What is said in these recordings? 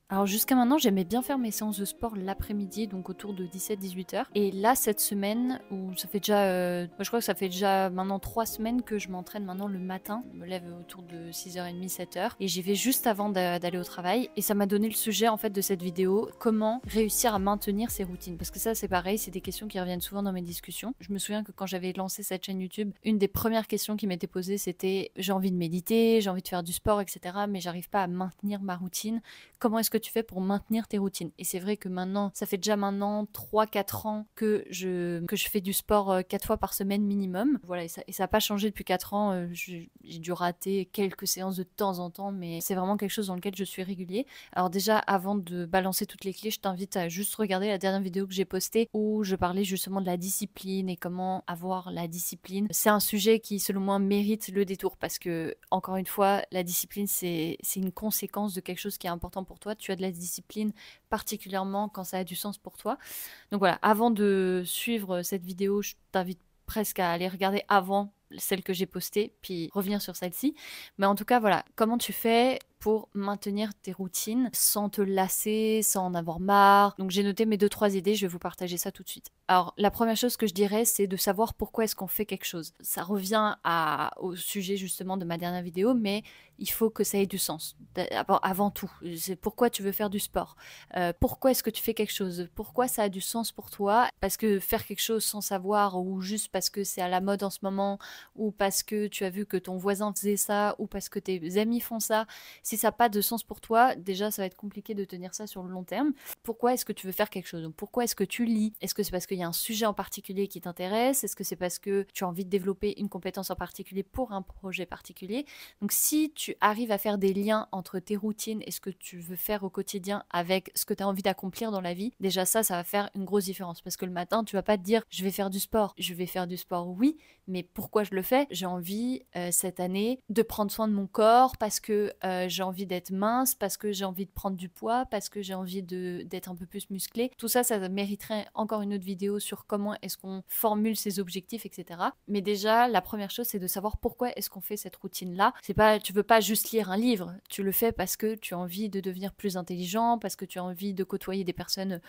Alors jusqu'à maintenant, j'aimais bien faire mes séances de sport l'après-midi, donc autour de 17-18 heures. Et là, cette semaine, où ça fait déjà, moi, je crois que ça fait déjà maintenant 3 semaines que je m'entraîne maintenant le matin. Je me lève autour de 6h30, 7h. Et j'y vais juste avant d'aller au travail. Et ça m'a donné le sujet en fait de cette vidéo, comment réussir à maintenir ses routines. Parce que ça, c'est pareil, c'est des questions qui reviennent souvent dans mes discussions. Je me souviens que quand j'avais lancé cette chaîne YouTube, une des premières questions qui m'était posée, c'était j'ai envie de méditer, j'ai envie de faire du sport, etc. Mais j'arrive pas à maintenir ma routine. Comment est-ce que tu fais pour maintenir tes routines? Et c'est vrai que maintenant, ça fait déjà maintenant 3-4 ans que je fais du sport 4 fois par semaine minimum. Voilà, et ça n'a pas changé depuis 4 ans. J'ai dû rater quelques séances de temps en temps, mais c'est vraiment quelque chose dans lequel je suis régulier. Alors déjà, avant de balancer toutes les clés, je t'invite à juste regarder la dernière vidéo que j'ai postée où je parlais justement de la discipline et comment avoir la discipline. C'est un sujet qui, selon moi, mérite le détour parce que, encore une fois, la discipline, c'est une conséquence de quelque chose qui est important pour toi. Tu as de la discipline, particulièrement quand ça a du sens pour toi. Donc voilà, avant de suivre cette vidéo, je t'invite presque à aller regarder avant celle que j'ai postée, puis revenir sur celle-ci. Mais en tout cas, voilà, comment tu fais pour maintenir tes routines sans te lasser, sans en avoir marre. Donc j'ai noté mes 2-3 idées, je vais vous partager ça tout de suite. Alors la première chose que je dirais, c'est de savoir pourquoi est-ce qu'on fait quelque chose. Ça revient au sujet justement de ma dernière vidéo, mais il faut que ça ait du sens. Avant tout, c'est pourquoi tu veux faire du sport. Pourquoi est-ce que tu fais quelque chose? Pourquoi ça a du sens pour toi? Parce que faire quelque chose sans savoir ou juste parce que c'est à la mode en ce moment ou parce que tu as vu que ton voisin faisait ça ou parce que tes amis font ça, si ça n'a pas de sens pour toi, déjà ça va être compliqué de tenir ça sur le long terme. Pourquoi est-ce que tu veux faire quelque chose? Donc, pourquoi est-ce que tu lis? Est-ce que c'est parce qu'il y a un sujet en particulier qui t'intéresse? Est-ce que c'est parce que tu as envie de développer une compétence en particulier pour un projet particulier? Donc si tu arrives à faire des liens entre tes routines et ce que tu veux faire au quotidien avec ce que tu as envie d'accomplir dans la vie, déjà ça va faire une grosse différence. Parce que le matin, tu vas pas te dire je vais faire du sport. Je vais faire du sport, oui, mais pourquoi je le fais? J'ai envie cette année de prendre soin de mon corps parce que j'ai envie d'être mince, parce que j'ai envie de prendre du poids, parce que j'ai envie d'être un peu plus musclé. Tout ça, ça mériterait encore une autre vidéo sur comment est-ce qu'on formule ses objectifs, etc. Mais déjà, la première chose, c'est de savoir pourquoi est-ce qu'on fait cette routine-là. C'est pas, tu veux pas juste lire un livre, tu le fais parce que tu as envie de devenir plus intelligent, parce que tu as envie de côtoyer des personnes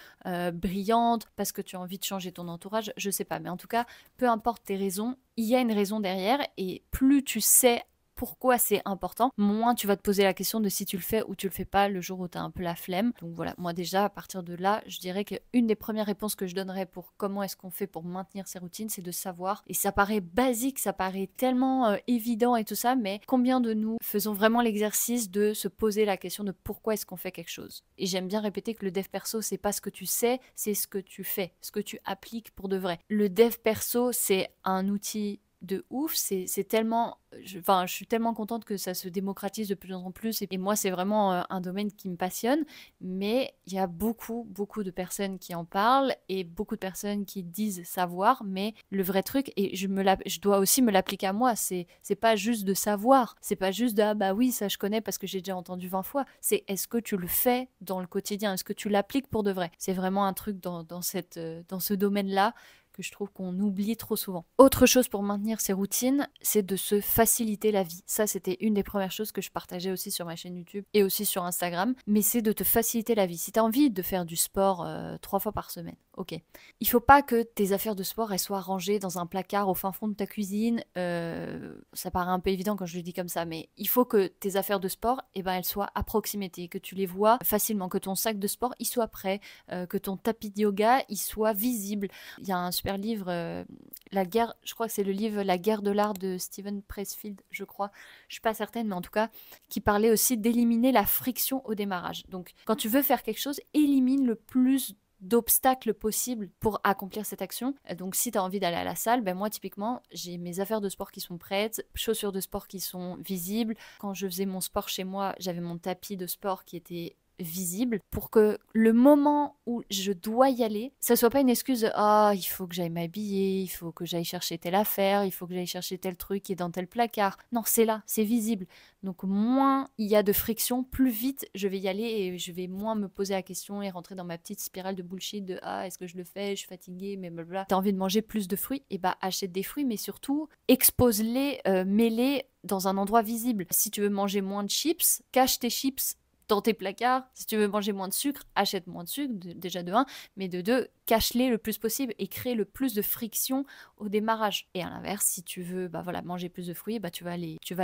brillantes, parce que tu as envie de changer ton entourage, je sais pas. Mais en tout cas, peu importe tes raisons, il y a une raison derrière et plus tu sais pourquoi c'est important, moins tu vas te poser la question de si tu le fais ou tu le fais pas le jour où tu as un peu la flemme. Donc voilà, moi déjà à partir de là, je dirais qu'une des premières réponses que je donnerais pour comment est-ce qu'on fait pour maintenir ses routines, c'est de savoir. Et ça paraît basique, ça paraît tellement évident et tout ça, mais combien de nous faisons vraiment l'exercice de se poser la question de pourquoi est-ce qu'on fait quelque chose? Et j'aime bien répéter que le dev perso, c'est pas ce que tu sais, c'est ce que tu fais, ce que tu appliques pour de vrai. Le dev perso, c'est un outil de ouf, c'est tellement, je suis tellement contente que ça se démocratise de plus en plus et moi c'est vraiment un domaine qui me passionne, mais il y a beaucoup de personnes qui en parlent et beaucoup de personnes qui disent savoir, mais le vrai truc, et je dois aussi me l'appliquer à moi, c'est pas juste de savoir, c'est pas juste de ah bah oui ça je connais parce que j'ai déjà entendu 20 fois, c'est est-ce que tu le fais dans le quotidien, est-ce que tu l'appliques pour de vrai? C'est vraiment un truc dans ce domaine-là que je trouve qu'on oublie trop souvent. Autre chose pour maintenir ses routines, c'est de se faciliter la vie. Ça, c'était une des premières choses que je partageais aussi sur ma chaîne YouTube et aussi sur Instagram, mais c'est de te faciliter la vie. Si tu as envie de faire du sport 3 fois par semaine, ok. Il faut pas que tes affaires de sport elles soient rangées dans un placard au fin fond de ta cuisine. Ça paraît un peu évident quand je le dis comme ça, mais il faut que tes affaires de sport, elles soient à proximité, que tu les vois facilement, que ton sac de sport il soit prêt, que ton tapis de yoga il soit visible. Il y a un super livre, La guerre, je crois que c'est le livre La guerre de l'art de Steven Pressfield, je crois. Je suis pas certaine, mais en tout cas, qui parlait aussi d'éliminer la friction au démarrage. Donc, quand tu veux faire quelque chose, élimine le plus d'obstacles possibles pour accomplir cette action. Donc si tu as envie d'aller à la salle, moi typiquement, j'ai mes affaires de sport qui sont prêtes, chaussures de sport qui sont visibles. Quand je faisais mon sport chez moi, j'avais mon tapis de sport qui était visible pour que le moment où je dois y aller, ça soit pas une excuse de ah, il faut que j'aille m'habiller, il faut que j'aille chercher telle affaire, il faut que j'aille chercher tel truc qui est dans tel placard. Non, c'est là, c'est visible. Donc moins il y a de friction, plus vite je vais y aller et je vais moins me poser la question et rentrer dans ma petite spirale de bullshit de ah, est-ce que je le fais, je suis fatiguée, mais blablabla. T'as envie de manger plus de fruits, et achète des fruits, mais surtout expose-les, mets-les dans un endroit visible. Si tu veux manger moins de chips, cache tes chips dans tes placards. Si tu veux manger moins de sucre, achète moins de sucre, déjà de 1, mais de 2, cache-les le plus possible et crée le plus de friction au démarrage. Et à l'inverse, si tu veux manger plus de fruits, tu vas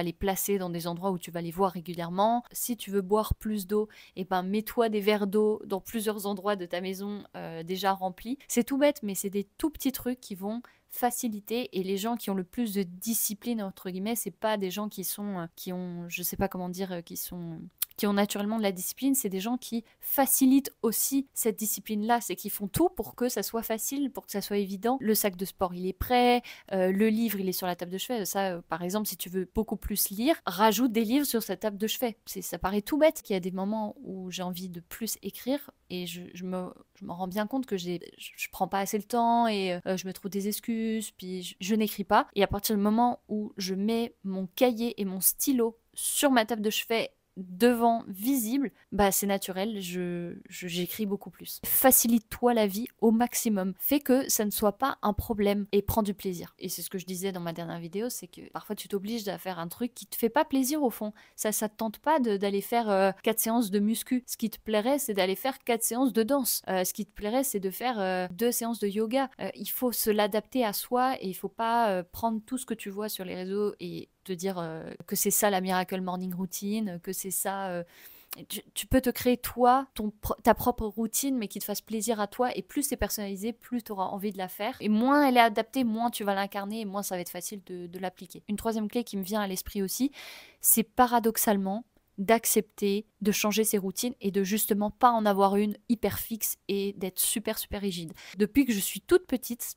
les placer dans des endroits où tu vas les voir régulièrement. Si tu veux boire plus d'eau, mets-toi des verres d'eau dans plusieurs endroits de ta maison déjà remplis. C'est tout bête, mais c'est des tout petits trucs qui vont faciliter. Et les gens qui ont le plus de discipline entre guillemets, c'est pas des gens qui ont, je sais pas comment dire, qui ont naturellement de la discipline, c'est des gens qui facilitent aussi cette discipline-là, c'est qu'ils font tout pour que ça soit facile, pour que ça soit évident. Le sac de sport, il est prêt, le livre, il est sur la table de chevet. Ça, par exemple, si tu veux beaucoup plus lire, rajoute des livres sur sa table de chevet. Ça paraît tout bête qu'il y a des moments où j'ai envie de plus écrire et je me rends bien compte que je prends pas assez le temps et je me trouve des excuses, puis je n'écris pas. Et à partir du moment où je mets mon cahier et mon stylo sur ma table de chevet devant, visible, c'est naturel, j'écris beaucoup plus. Facilite-toi la vie au maximum. Fais que ça ne soit pas un problème et prends du plaisir. Et c'est ce que je disais dans ma dernière vidéo, c'est que parfois tu t'obliges à faire un truc qui te fait pas plaisir au fond. Ça te tente pas d'aller faire 4 séances de muscu. Ce qui te plairait, c'est d'aller faire 4 séances de danse. Ce qui te plairait, c'est de faire 2 séances de yoga. Il faut se l'adapter à soi et il faut pas prendre tout ce que tu vois sur les réseaux et te dire que c'est ça la Miracle Morning Routine, que c'est ça... Tu peux te créer toi, ta propre routine, mais qui te fasse plaisir à toi. Et plus c'est personnalisé, plus tu auras envie de la faire. Et moins elle est adaptée, moins tu vas l'incarner et moins ça va être facile de l'appliquer. Une troisième clé qui me vient à l'esprit aussi, c'est paradoxalement d'accepter de changer ses routines et de justement pas en avoir une hyper fixe et d'être super super rigide. Depuis que je suis toute petite,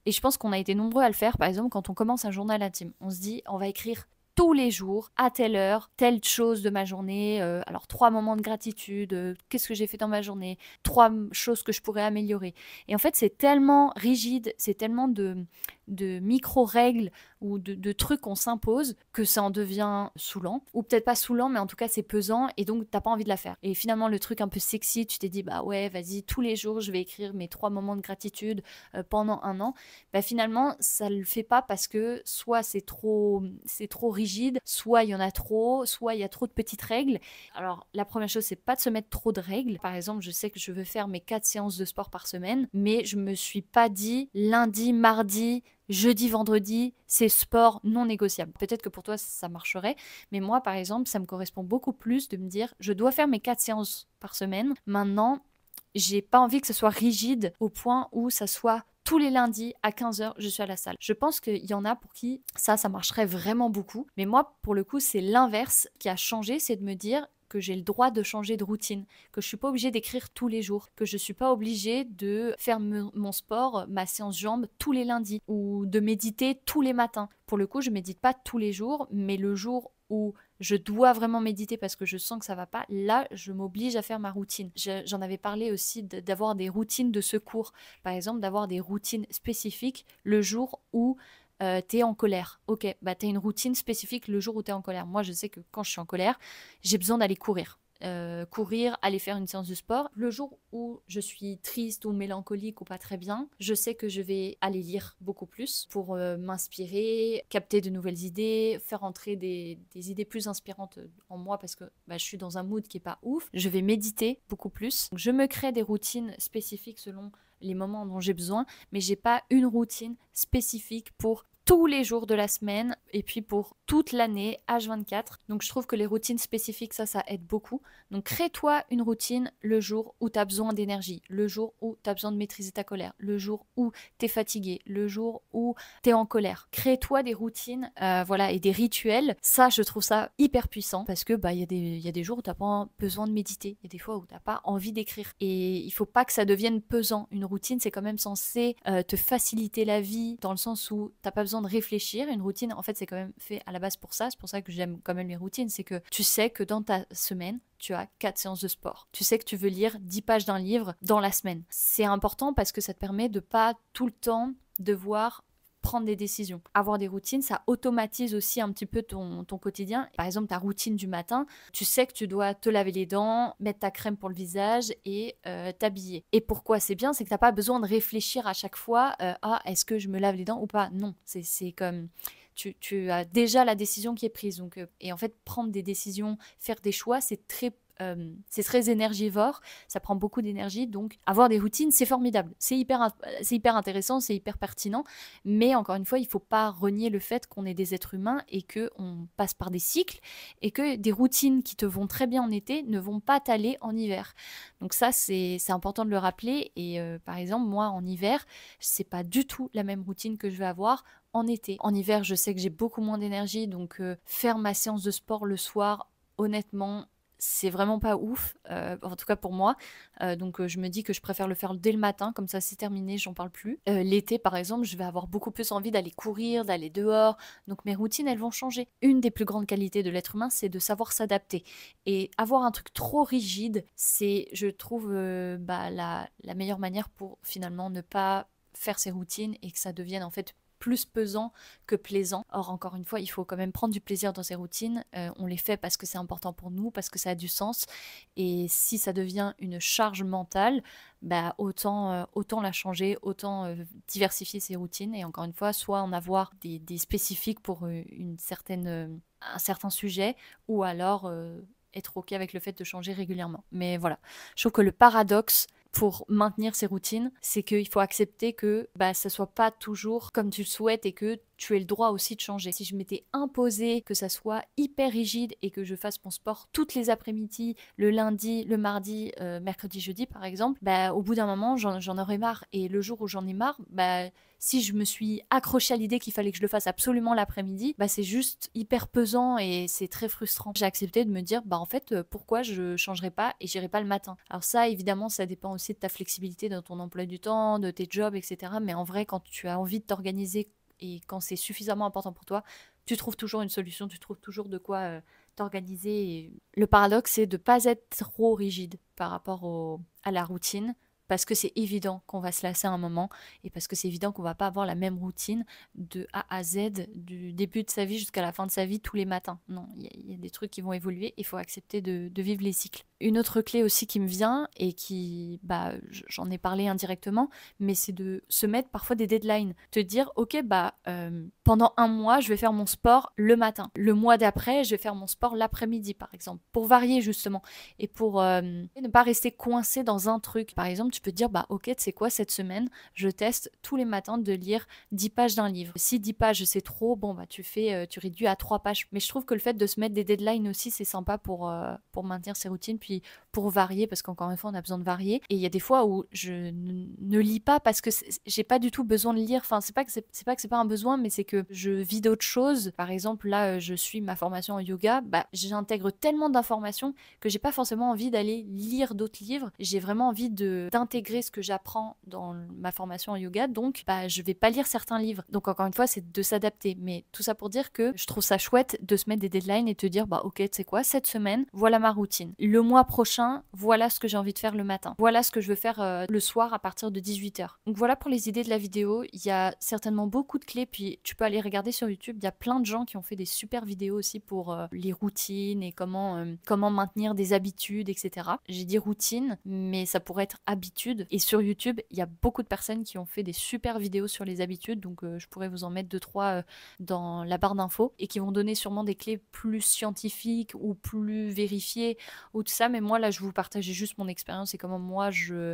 et je pense qu'on a été nombreux à le faire, par exemple, quand on commence un journal intime. On se dit, on va écrire tous les jours, à telle heure, telle chose de ma journée. Alors, 3 moments de gratitude, qu'est-ce que j'ai fait dans ma journée, 3 choses que je pourrais améliorer. Et en fait, c'est tellement rigide, c'est tellement de micro-règles ou de trucs qu'on s'impose que ça en devient saoulant. Ou peut-être pas saoulant, mais en tout cas, c'est pesant et donc, t'as pas envie de la faire. Et finalement, le truc un peu sexy, tu t'es dit, ouais, vas-y, tous les jours, je vais écrire mes 3 moments de gratitude pendant 1 an. Finalement, ça le fait pas parce que soit c'est trop rigide, soit il y en a trop, soit il y a trop de petites règles. Alors, la première chose, c'est pas de se mettre trop de règles. Par exemple, je sais que je veux faire mes 4 séances de sport par semaine, mais je me suis pas dit lundi, mardi, jeudi, vendredi, c'est sport non négociable. Peut-être que pour toi, ça marcherait, mais moi, par exemple, ça me correspond beaucoup plus de me dire, je dois faire mes 4 séances par semaine. Maintenant, j'ai pas envie que ce soit rigide au point où ça soit tous les lundis à 15h, je suis à la salle. Je pense qu'il y en a pour qui ça marcherait vraiment beaucoup. Mais moi, pour le coup, c'est l'inverse qui a changé, c'est de me dire que j'ai le droit de changer de routine, que je suis pas obligée d'écrire tous les jours, que je suis pas obligée de faire mon sport, ma séance jambes tous les lundis ou de méditer tous les matins. Pour le coup, je médite pas tous les jours, mais le jour où je dois vraiment méditer parce que je sens que ça va pas, là, je m'oblige à faire ma routine. J'en avais parlé aussi d'avoir des routines de secours. Par exemple, d'avoir des routines spécifiques le jour où t'es en colère. Ok, t'as une routine spécifique le jour où t'es en colère. Moi, je sais que quand je suis en colère, j'ai besoin d'aller courir. Courir, aller faire une séance de sport. Le jour où je suis triste ou mélancolique ou pas très bien, je sais que je vais aller lire beaucoup plus pour m'inspirer, capter de nouvelles idées, faire entrer des idées plus inspirantes en moi parce que je suis dans un mood qui est pas ouf. Je vais méditer beaucoup plus. Je me crée des routines spécifiques selon les moments dont j'ai besoin, mais j'ai pas une routine spécifique pour tous les jours de la semaine et puis pour toute l'année, H24. Donc je trouve que les routines spécifiques, ça aide beaucoup. Donc crée-toi une routine le jour où tu as besoin d'énergie, le jour où tu as besoin de maîtriser ta colère, le jour où tu es fatigué, le jour où tu es en colère. Crée-toi des routines et des rituels. Ça, je trouve ça hyper puissant parce que il y a des jours où tu n'as pas besoin de méditer. Il y a des fois où tu n'as pas envie d'écrire. Et il faut pas que ça devienne pesant. Une routine, c'est quand même censé te faciliter la vie dans le sens où tu n'as pas besoin de réfléchir. Une routine, en fait, c'est quand même fait à la base pour ça. C'est pour ça que j'aime quand même les routines. C'est que tu sais que dans ta semaine, tu as 4 séances de sport. Tu sais que tu veux lire 10 pages d'un livre dans la semaine. C'est important parce que ça te permet de pas tout le temps devoir prendre des décisions. Avoir des routines, ça automatise aussi un petit peu ton quotidien. Par exemple, ta routine du matin, tu sais que tu dois te laver les dents, mettre ta crème pour le visage et t'habiller. Et pourquoi c'est bien, c'est que t'as pas besoin de réfléchir à chaque fois est-ce que je me lave les dents ou pas. Non, c'est comme... Tu as déjà la décision qui est prise. Donc, et en fait, prendre des décisions, faire des choix, c'est très c'est très énergivore, ça prend beaucoup d'énergie, donc avoir des routines, c'est formidable. C'est hyper intéressant, c'est hyper pertinent, mais encore une fois, il ne faut pas renier le fait qu'on est des êtres humains et qu'on passe par des cycles et que des routines qui te vont très bien en été ne vont pas t'aller en hiver. Donc ça, c'est important de le rappeler. Et par exemple, moi, en hiver, c'est pas du tout la même routine que je vais avoir en été. En hiver, je sais que j'ai beaucoup moins d'énergie, donc faire ma séance de sport le soir, honnêtement, c'est vraiment pas ouf, en tout cas pour moi. Donc je me dis que je préfère le faire dès le matin, comme ça c'est terminé, j'en parle plus. L'été par exemple, je vais avoir beaucoup plus envie d'aller courir, d'aller dehors, donc mes routines elles vont changer. Une des plus grandes qualités de l'être humain, c'est de savoir s'adapter. Et avoir un truc trop rigide, c'est, je trouve, la meilleure manière pour finalement ne pas faire ses routines et que ça devienne en fait plus pesant que plaisant. Or, encore une fois, il faut quand même prendre du plaisir dans ces routines. On les fait parce que c'est important pour nous, parce que ça a du sens. Et si ça devient une charge mentale, bah, autant la changer, autant diversifier ses routines. Et encore une fois, soit en avoir des spécifiques pour un certain sujet, ou alors être OK avec le fait de changer régulièrement. Mais voilà, je trouve que le paradoxe pour maintenir ces routines, c'est qu'il faut accepter que ça soit pas toujours comme tu le souhaites et que tu aies le droit aussi de changer. Si je m'étais imposé que ça soit hyper rigide et que je fasse mon sport toutes les après-midi, le lundi, le mardi, mercredi, jeudi par exemple, au bout d'un moment j'en aurais marre. Et le jour où j'en ai marre, si je me suis accrochée à l'idée qu'il fallait que je le fasse absolument l'après-midi, c'est juste hyper pesant et c'est très frustrant. J'ai accepté de me dire en fait pourquoi je changerais pas et j'irai pas le matin. Alors ça évidemment ça dépend aussi de ta flexibilité dans ton emploi du temps, de tes jobs, etc. Mais en vrai quand tu as envie de t'organiser et quand c'est suffisamment important pour toi, tu trouves toujours une solution, tu trouves toujours de quoi t'organiser. Et le paradoxe, c'est de ne pas être trop rigide par rapport à la routine, parce que c'est évident qu'on va se lasser à un moment, et parce que c'est évident qu'on va pas avoir la même routine de A à Z, du début de sa vie jusqu'à la fin de sa vie, tous les matins. Non, il y a des trucs qui vont évoluer, il faut accepter de vivre les cycles. Une autre clé aussi qui me vient, et qui, j'en ai parlé indirectement, mais c'est de se mettre parfois des deadlines. Te dire, ok, pendant un mois, je vais faire mon sport le matin. Le mois d'après, je vais faire mon sport l'après-midi, par exemple, pour varier justement, et pour ne pas rester coincé dans un truc. Par exemple, tu peux te dire, ok, tu sais quoi, cette semaine, je teste tous les matins de lire 10 pages d'un livre. Si 10 pages, c'est trop, tu réduis à 3 pages. Mais je trouve que le fait de se mettre des deadlines aussi, c'est sympa pour maintenir ses routines, puis pour varier, parce qu'encore une fois, on a besoin de varier. Et il y a des fois où je ne lis pas parce que j'ai pas du tout besoin de lire. Enfin, c'est pas que c'est pas un besoin, mais c'est que je vis d'autres choses. Par exemple, là, je suis ma formation en yoga. J'intègre tellement d'informations que j'ai pas forcément envie d'aller lire d'autres livres. J'ai vraiment envie d'intégrer ce que j'apprends dans ma formation en yoga. Donc, je vais pas lire certains livres. Donc, encore une fois, c'est de s'adapter. Mais tout ça pour dire que je trouve ça chouette de se mettre des deadlines et te dire, ok, tu sais quoi, cette semaine, voilà ma routine. Le mois prochain, voilà ce que j'ai envie de faire le matin. Voilà ce que je veux faire le soir à partir de 18h. Donc voilà pour les idées de la vidéo. Il y a certainement beaucoup de clés, puis tu peux aller regarder sur YouTube. Il y a plein de gens qui ont fait des super vidéos aussi pour les routines et comment maintenir des habitudes, etc. J'ai dit routine, mais ça pourrait être habitude. Et sur YouTube, il y a beaucoup de personnes qui ont fait des super vidéos sur les habitudes, donc je pourrais vous en mettre 2-3 dans la barre d'infos et qui vont donner sûrement des clés plus scientifiques ou plus vérifiées ou tout ça. Mais moi là, je vous partageais juste mon expérience et comment moi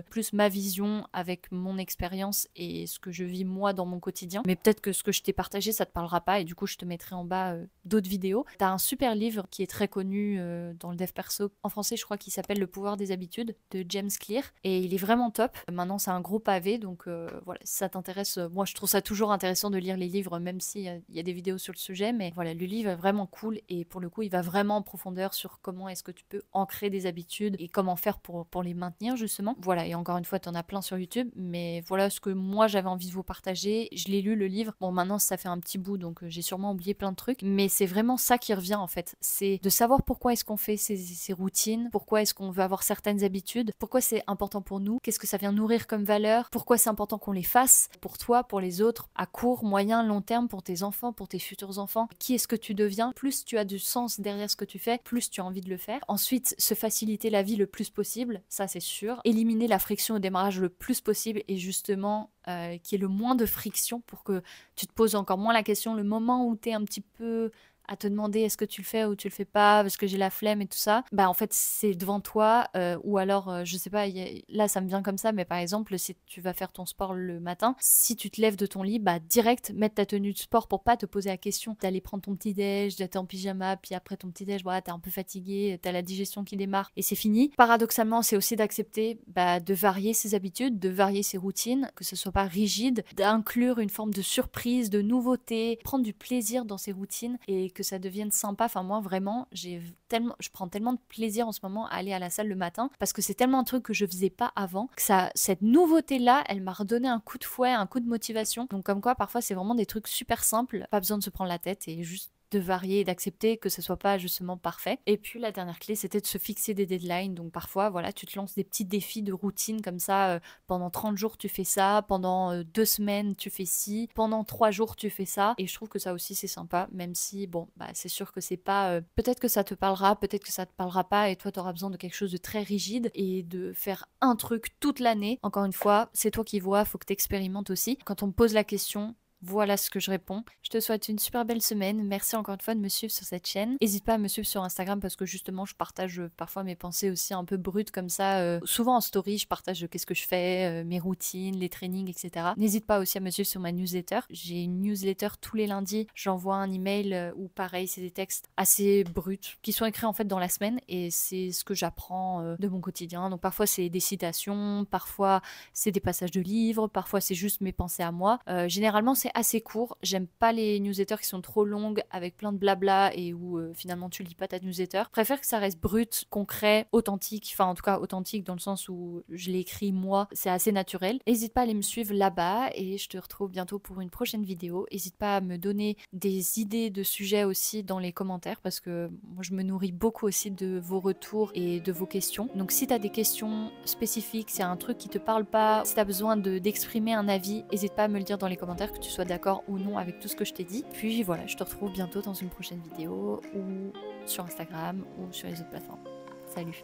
plus ma vision avec mon expérience et ce que je vis moi dans mon quotidien. Mais peut-être que ce que je t'ai partagé, ça te parlera pas et du coup, je te mettrai en bas d'autres vidéos. T'as un super livre qui est très connu dans le dev perso en français, je crois qu'il s'appelle Le pouvoir des habitudes de James Clear et il est vraiment top. Maintenant, c'est un gros pavé, donc voilà, si ça t'intéresse, moi je trouve ça toujours intéressant de lire les livres, même s'il y a des vidéos sur le sujet, mais voilà, le livre est vraiment cool et pour le coup, il va vraiment en profondeur sur comment est-ce que tu peux ancrer des habitudes et comment faire pour les maintenir justement. Voilà, et encore une fois, t'en as plein sur YouTube, mais voilà ce que moi j'avais envie de vous partager. Je l'ai lu le livre, bon maintenant ça fait un petit bout, donc j'ai sûrement oublié plein de trucs, mais c'est vraiment ça qui revient en fait, c'est de savoir pourquoi est-ce qu'on fait ces routines, pourquoi est-ce qu'on veut avoir certaines habitudes, pourquoi c'est important pour nous, qu'est-ce que ça vient nourrir comme valeur, pourquoi c'est important qu'on les fasse, pour toi, pour les autres, à court, moyen, long terme, pour tes enfants, pour tes futurs enfants, qui est-ce que tu deviens, plus tu as du sens derrière ce que tu fais, plus tu as envie de le faire. Ensuite, se faciliter la vie le plus possible, ça c'est sûr, éliminer la friction au démarrage le plus possible et justement qu'il y ait le moins de friction pour que tu te poses encore moins la question le moment où tu es un petit peu à te demander est-ce que tu le fais ou tu le fais pas parce que j'ai la flemme et tout ça, bah en fait c'est devant toi, ou alors je sais pas, là ça me vient comme ça, mais par exemple si tu vas faire ton sport le matin, si tu te lèves de ton lit, bah direct mettre ta tenue de sport pour pas te poser la question d'aller prendre ton petit déj, d'être en pyjama, puis après ton petit déj, voilà, t'es un peu fatigué, t'as la digestion qui démarre et c'est fini. Paradoxalement, c'est aussi d'accepter de varier ses habitudes, de varier ses routines, que ce soit pas rigide, d'inclure une forme de surprise, de nouveauté, prendre du plaisir dans ses routines et que ça devienne sympa. Enfin moi vraiment, je prends tellement de plaisir en ce moment à aller à la salle le matin parce que c'est tellement un truc que je faisais pas avant que cette nouveauté là, elle m'a redonné un coup de fouet, un coup de motivation. Donc comme quoi parfois c'est vraiment des trucs super simples, pas besoin de se prendre la tête et juste de varier et d'accepter que ce soit pas justement parfait. Et puis la dernière clé, c'était de se fixer des deadlines. Donc parfois, voilà, tu te lances des petits défis de routine comme ça. Pendant 30 jours, tu fais ça. Pendant 2 semaines, tu fais ci. Pendant 3 jours, tu fais ça. Et je trouve que ça aussi, c'est sympa. Même si, bon, c'est sûr que c'est pas... peut-être que ça te parlera, peut-être que ça te parlera pas. Et toi, tu auras besoin de quelque chose de très rigide et de faire un truc toute l'année. Encore une fois, c'est toi qui vois, faut que tu expérimentes aussi. Quand on me pose la question, voilà ce que je réponds. Je te souhaite une super belle semaine. Merci encore une fois de me suivre sur cette chaîne. N'hésite pas à me suivre sur Instagram parce que justement je partage parfois mes pensées aussi un peu brutes comme ça. Souvent en story, je partage qu'est-ce que je fais, mes routines, les trainings, etc. N'hésite pas aussi à me suivre sur ma newsletter. J'ai une newsletter tous les lundis. J'envoie un email où pareil, c'est des textes assez bruts qui sont écrits en fait dans la semaine et c'est ce que j'apprends de mon quotidien. Donc parfois c'est des citations, parfois c'est des passages de livres, parfois c'est juste mes pensées à moi. Généralement c'est assez court. J'aime pas les newsletters qui sont trop longues avec plein de blabla et où finalement tu lis pas ta newsletter. Je préfère que ça reste brut, concret, authentique. Enfin en tout cas authentique dans le sens où je l'ai écrit moi. C'est assez naturel. N'hésite pas à aller me suivre là-bas et je te retrouve bientôt pour une prochaine vidéo. N'hésite pas à me donner des idées de sujets aussi dans les commentaires parce que moi je me nourris beaucoup aussi de vos retours et de vos questions. Donc si tu as des questions spécifiques, s'il y a un truc qui te parle pas, si tu as besoin d'exprimer un avis, n'hésite pas à me le dire dans les commentaires, que tu sois d'accord ou non avec tout ce que je t'ai dit. Puis voilà, je te retrouve bientôt dans une prochaine vidéo ou sur Instagram ou sur les autres plateformes. Salut!